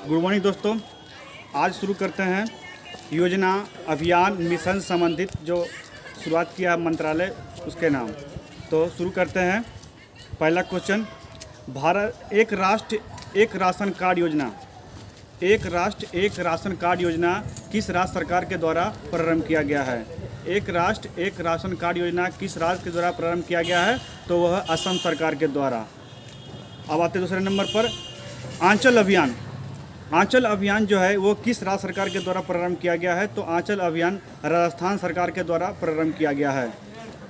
Good morning दोस्तों। आज शुरू करते हैं योजना अभियान मिशन संबंधित जो शुरुआत किया है मंत्रालय उसके नाम। तो शुरू करते हैं। पहला क्वेश्चन, भारत एक राष्ट्र एक राशन कार्ड योजना, एक राष्ट्र एक राशन कार्ड योजना किस राज्य सरकार के द्वारा प्रारंभ किया गया है? एक राष्ट्र एक राशन कार्ड योजना किस राज्य के द्वारा प्रारंभ किया गया है? तो वह असम सरकार के द्वारा। अब आते दूसरे नंबर पर, आंचल अभियान। आंचल अभियान जो है वो किस राज्य सरकार के द्वारा प्रारंभ किया गया है? तो आंचल अभियान राजस्थान सरकार के द्वारा प्रारंभ किया गया है।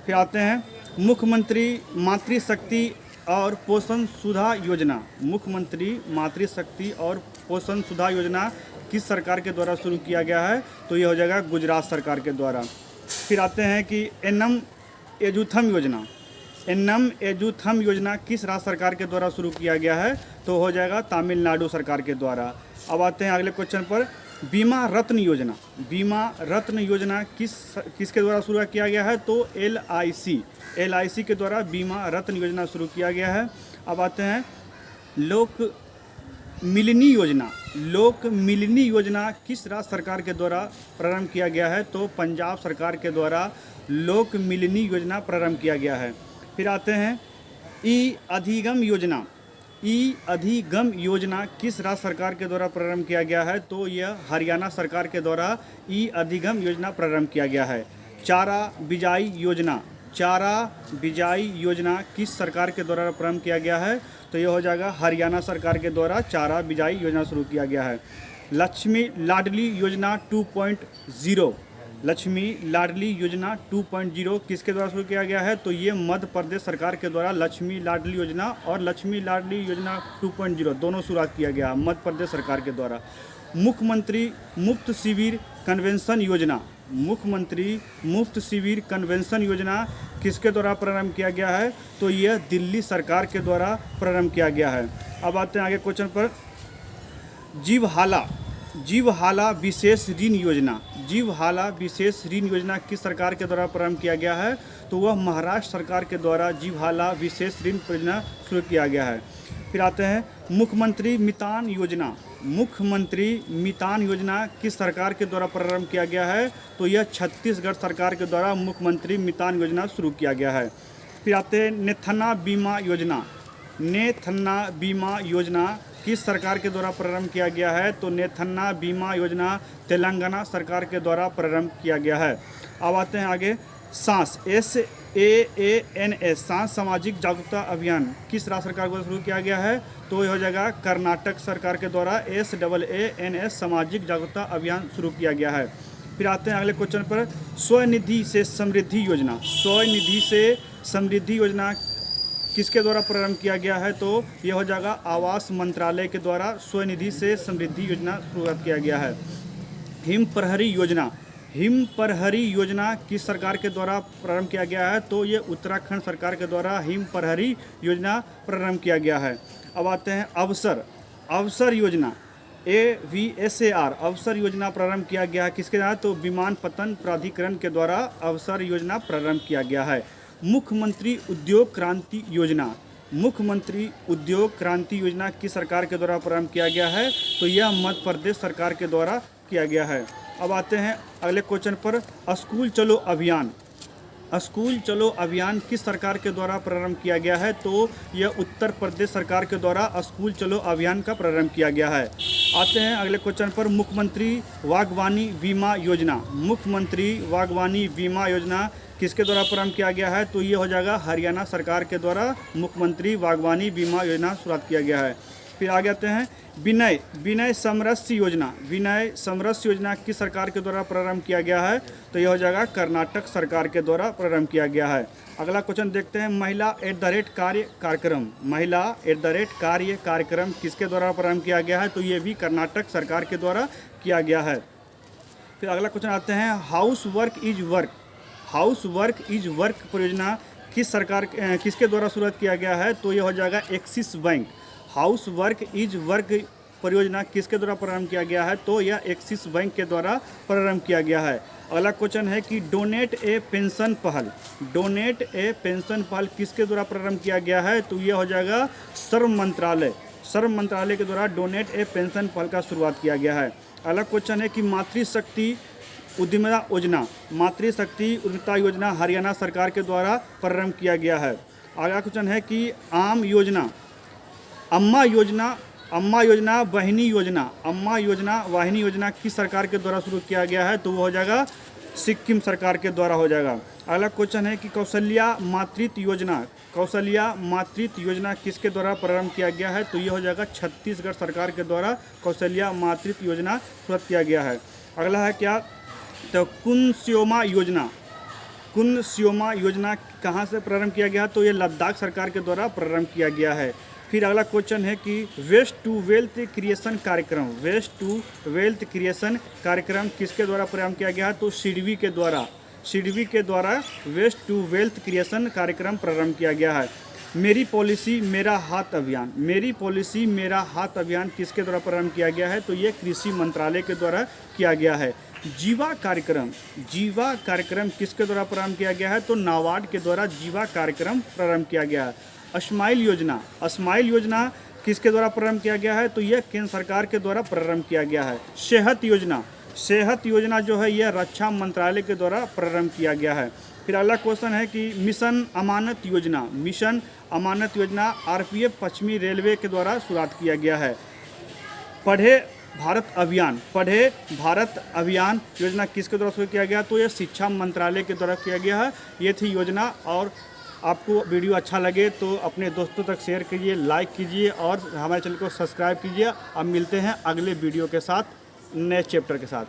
फिर आते हैं मुख्यमंत्री मातृशक्ति और पोषण सुधा योजना। मुख्यमंत्री मातृशक्ति और पोषण सुधा योजना किस सरकार के द्वारा शुरू किया गया है? तो ये हो जाएगा गुजरात सरकार के द्वारा। फिर आते हैं कि एनम एजुथम योजना। एनम एजुथम योजना किस राज्य सरकार के द्वारा शुरू किया गया है? तो हो जाएगा तमिलनाडु सरकार के द्वारा। अब आते हैं अगले क्वेश्चन पर, बीमा रत्न योजना। बीमा रत्न योजना किसके द्वारा शुरू किया गया है? तो LIC के द्वारा बीमा रत्न योजना शुरू किया गया है। अब आते हैं लोक मिलनी योजना। लोक मिलनी योजना किस राज्य सरकार के द्वारा प्रारंभ किया गया है? तो पंजाब सरकार के द्वारा लोक मिलनी योजना प्रारंभ किया गया है। फिर आते हैं ई अधिगम योजना। ई अधिगम योजना किस राज्य सरकार के द्वारा प्रारंभ किया गया है? तो यह हरियाणा सरकार के द्वारा ई अधिगम योजना प्रारंभ किया गया है। चारा बिजाई योजना। चारा बिजाई योजना किस सरकार के द्वारा प्रारंभ किया गया है? तो यह हो जाएगा हरियाणा सरकार के द्वारा चारा बिजाई योजना शुरू किया गया है। लक्ष्मी लाडली योजना 2.0। लक्ष्मी लाडली योजना 2.0 किसके द्वारा शुरू किया गया है? तो ये मध्य प्रदेश सरकार के द्वारा लक्ष्मी लाडली योजना और लक्ष्मी लाडली योजना 2.0 दोनों शुरुआत किया गया मध्य प्रदेश सरकार के द्वारा। मुख्यमंत्री मुफ्त शिविर कन्वेंशन योजना। मुख्यमंत्री मुफ्त शिविर कन्वेंशन योजना किसके द्वारा प्रारंभ किया गया है? तो यह दिल्ली सरकार के द्वारा प्रारंभ किया गया है। अब आते हैं आगे क्वेश्चन पर, जीवहाला विशेष ऋण योजना। जीवहाला विशेष ऋण योजना किस सरकार के द्वारा प्रारंभ किया गया है? तो वह महाराष्ट्र सरकार के द्वारा जीवहाला विशेष ऋण योजना शुरू किया गया है। फिर आते हैं मुख्यमंत्री मितान योजना। मुख्यमंत्री मितान योजना किस सरकार के द्वारा प्रारंभ किया गया है? तो यह छत्तीसगढ़ सरकार के द्वारा मुख्यमंत्री मितान योजना शुरू किया गया है। फिर आते हैं नेथना बीमा योजना। नेथना बीमा योजना किस सरकार के द्वारा प्रारंभ किया गया है? तो नेथन्ना बीमा योजना तेलंगाना सरकार के द्वारा प्रारंभ किया गया है। अब आते हैं आगे, सांस SAANS सांस सामाजिक जागरूकता अभियान किस राज्य सरकार द्वारा शुरू किया गया है? तो यह हो जाएगा कर्नाटक सरकार के द्वारा SAANS सामाजिक जागरूकता अभियान शुरू किया गया है। फिर आते हैं अगले क्वेश्चन पर, स्वनिधि से समृद्धि योजना। स्वनिधि से समृद्धि योजना किसके द्वारा प्रारंभ किया गया है? तो यह हो जाएगा आवास मंत्रालय के द्वारा स्वनिधि से समृद्धि योजना शुरुआत किया गया है। हिम प्रहरी योजना। हिम प्रहरी योजना किस सरकार के द्वारा प्रारंभ किया गया है? तो ये उत्तराखंड सरकार के द्वारा हिम प्रहरी योजना प्रारंभ किया गया है। अब आते हैं अवसर योजना AVSAR अवसर योजना प्रारंभ किया गया है किसके द्वारा? तो विमानपत्तन प्राधिकरण के द्वारा अवसर योजना प्रारंभ किया गया है। मुख्यमंत्री उद्योग क्रांति योजना। मुख्यमंत्री उद्योग क्रांति योजना किस सरकार के द्वारा प्रारंभ किया गया है? तो यह मध्य प्रदेश सरकार के द्वारा किया गया है। अब आते हैं अगले क्वेश्चन पर, स्कूल चलो अभियान। स्कूल चलो अभियान किस सरकार के द्वारा प्रारंभ किया गया है? तो यह उत्तर प्रदेश सरकार के द्वारा स्कूल चलो अभियान का प्रारंभ किया गया है। आते हैं अगले क्वेश्चन पर, मुख्यमंत्री बागवानी बीमा योजना। मुख्यमंत्री बागवानी बीमा योजना किसके द्वारा प्रारंभ किया गया है? तो ये हो जाएगा हरियाणा सरकार के द्वारा मुख्यमंत्री बागवानी बीमा योजना शुरुआत किया गया है। फिर आगे आते हैं विनय समरस्य योजना। विनय समरस्य योजना किस सरकार के द्वारा प्रारंभ किया गया है? तो यह हो जाएगा कर्नाटक सरकार के द्वारा प्रारंभ किया गया है। अगला क्वेश्चन देखते हैं, महिला @ कार्यक्रम। महिला @ कार्यक्रम किसके द्वारा प्रारंभ किया गया है? तो ये भी कर्नाटक सरकार के द्वारा किया गया है। फिर अगला क्वेश्चन आते हैं, हाउस वर्क इज वर्क परियोजना किसके द्वारा शुरुआत किया गया है? तो यह हो जाएगा axis bank. House work is work परियोजना किसके द्वारा प्रारंभ किया गया है? तो यह एक्सिस बैंक के द्वारा प्रारंभ किया गया है। अगला क्वेश्चन है कि डोनेट ए पेंशन पहल। डोनेट ए पेंशन पहल किसके द्वारा प्रारंभ किया गया है? तो यह हो जाएगा श्रम मंत्रालय। श्रम मंत्रालय के द्वारा डोनेट ए पेंशन पहल का शुरुआत किया गया है। अगला क्वेश्चन है कि मातृशक्ति उद्यमिता योजना, मातृशक्ति उद्यमिता योजना हरियाणा सरकार के द्वारा प्रारंभ किया गया है। अगला क्वेश्चन है कि आम योजना, अम्मा योजना, अम्मा योजना वाहिनी योजना, अम्मा योजना वाहिनी योजना किस सरकार के द्वारा शुरू किया गया है? तो वो हो जाएगा सिक्किम सरकार के द्वारा हो जाएगा। अगला क्वेश्चन है कि कौशल्या मातृत्व योजना, कौशल्या मातृत्व योजना किसके द्वारा प्रारंभ किया गया है? तो ये हो जाएगा छत्तीसगढ़ सरकार के द्वारा कौशल्या मातृत्व योजना शुरू किया गया है। अगला है क्या? तो कुनस्योमा योजना, कुनस्योमा योजना कहाँ से प्रारंभ किया गया? तो ये लद्दाख सरकार के द्वारा प्रारंभ किया गया है। फिर अगला क्वेश्चन है कि वेस्ट टू वेल्थ क्रिएशन कार्यक्रम, वेस्ट टू वेल्थ क्रिएशन कार्यक्रम किसके द्वारा प्रारंभ किया गया है? तो सिडबी के द्वारा, सिडबी के द्वारा वेस्ट टू वेल्थ क्रिएशन कार्यक्रम प्रारंभ किया गया है। मेरी पॉलिसी मेरा हाथ अभियान, मेरी पॉलिसी मेरा हाथ अभियान किसके द्वारा प्रारंभ किया गया है? तो ये कृषि मंत्रालय के द्वारा किया गया है। जीवा कार्यक्रम, जीवा कार्यक्रम किसके द्वारा प्रारंभ किया गया है? तो नाबार्ड के द्वारा जीवा कार्यक्रम प्रारंभ किया गया है। स्माइल योजना, स्माइल योजना किसके द्वारा प्रारंभ किया गया है? तो यह केंद्र सरकार के द्वारा प्रारंभ किया गया है। सेहत योजना, सेहत योजना जो है यह रक्षा मंत्रालय के द्वारा प्रारंभ किया गया है। फिर अगला क्वेश्चन है कि मिशन अमानत योजना, मिशन अमानत योजना आरपीएफ पश्चिमी रेलवे के द्वारा शुरुआत किया गया है। पढ़े भारत अभियान, पढ़े भारत अभियान योजना किसके द्वारा शुरू किया गया? तो यह शिक्षा मंत्रालय के द्वारा किया गया है। ये थी योजना। और आपको वीडियो अच्छा लगे तो अपने दोस्तों तक शेयर कीजिए, लाइक कीजिए और हमारे चैनल को सब्सक्राइब कीजिए। अब मिलते हैं अगले वीडियो के साथ, नए चैप्टर के साथ।